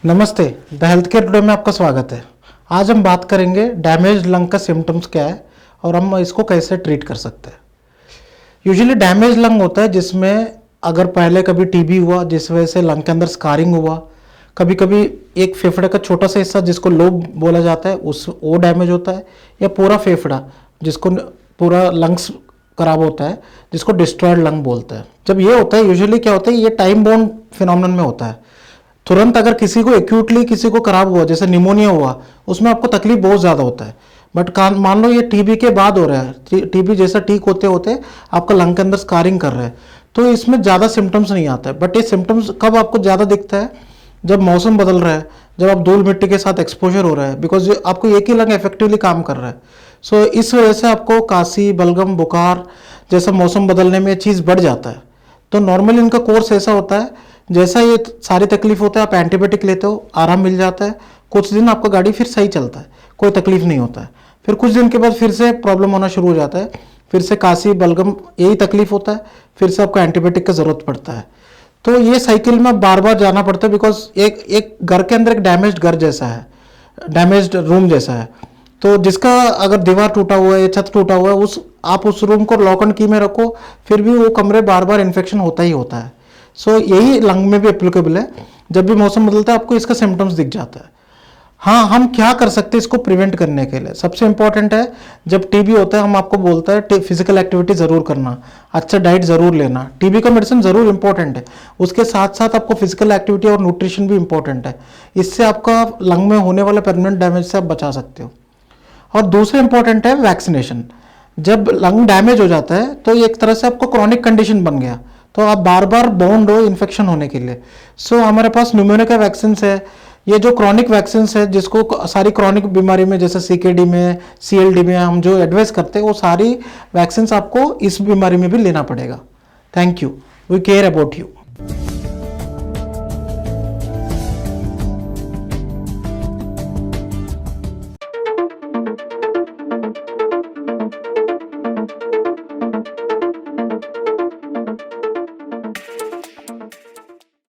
नमस्ते, the health care today में आपका स्वागत है। आज हम बात करेंगे डैमेज लंग का सिम्टम्स क्या है और हम इसको कैसे ट्रीट कर सकते हैं। यूजुअली डैमेज लंग होता है जिसमें अगर पहले कभी टीबी हुआ जिस वजह से लंग के अंदर स्कारिंग हुआ, कभी कभी एक फेफड़े का छोटा सा हिस्सा जिसको लोब बोला जाता है वो डैमेज होता है, या पूरा फेफड़ा जिसको पूरा लंग्स खराब होता है जिसको डिस्ट्रॉयड लंग बोलते हैं। जब ये होता है यूजुअली क्या होता है, ये टाइम बाउंड फिनोमेनन में होता है। तुरंत अगर किसी को एक्यूटली किसी को खराब हुआ जैसे निमोनिया हुआ, उसमें आपको तकलीफ बहुत ज़्यादा होता है। बट मान लो ये टीबी के बाद हो रहा है, टीबी जैसा ठीक होते होते आपका लंग के अंदर स्कारिंग कर रहा है, तो इसमें ज़्यादा सिम्टम्स नहीं आता है। बट ये सिम्टम्स कब आपको ज़्यादा दिखता है, जब मौसम बदल रहा है, जब आप धूल मिट्टी के साथ एक्सपोजर हो रहा है, बिकॉज आपको एक ही लंग इफेक्टिवली काम कर रहा है। सो इस वजह से आपको काशी, बलगम, बुखार जैसा मौसम बदलने में चीज़ बढ़ जाता है। तो नॉर्मली इनका कोर्स ऐसा होता है, जैसा ये सारी तकलीफ होता है आप एंटीबायोटिक लेते हो, आराम मिल जाता है, कुछ दिन आपका गाड़ी फिर सही चलता है, कोई तकलीफ नहीं होता है। फिर कुछ दिन के बाद फिर से प्रॉब्लम होना शुरू हो जाता है, फिर से काशी, बलगम यही तकलीफ होता है, फिर से आपको एंटीबायोटिक का ज़रूरत पड़ता है। तो ये साइकिल में बार बार जाना पड़ता है, बिकॉज एक एक घर के अंदर एक डैमेज्ड घर जैसा है, डैमेज्ड रूम जैसा है। तो जिसका अगर दीवार टूटा हुआ है, छत टूटा हुआ है, आप उस रूम को लॉक एंड की में रखो, फिर भी वो कमरे बार बार इन्फेक्शन होता ही होता है। सो यही लंग में भी एप्लीकेबल है। जब भी मौसम बदलता है आपको इसका सिम्टम्स दिख जाता है। हाँ, हम क्या कर सकते हैं इसको प्रिवेंट करने के लिए? सबसे इंपॉर्टेंट है, जब टीबी होता है हम आपको बोलता है फिजिकल एक्टिविटी ज़रूर करना, अच्छा डाइट ज़रूर लेना। टीबी का मेडिसिन ज़रूर इंपॉर्टेंट है, उसके साथ साथ आपको फिजिकल एक्टिविटी और न्यूट्रिशन भी इंपॉर्टेंट है। इससे आपका लंग में होने वाले परमानेंट डैमेज से आप बचा सकते हो। और दूसरा इंपॉर्टेंट है वैक्सीनेशन। जब लंग डैमेज हो जाता है तो एक तरह से आपको क्रॉनिक कंडीशन बन गया, तो आप बार बार बाउंड हो इन्फेक्शन होने के लिए। सो हमारे पास न्यूमोनिया का वैक्सीन है, ये जो क्रॉनिक वैक्सीन है जिसको सारी क्रॉनिक बीमारी में जैसे सीकेडी में, सीएलडी में हम जो एडवाइस करते हैं, वो सारी वैक्सीन आपको इस बीमारी में भी लेना पड़ेगा। Thank you, we care about you.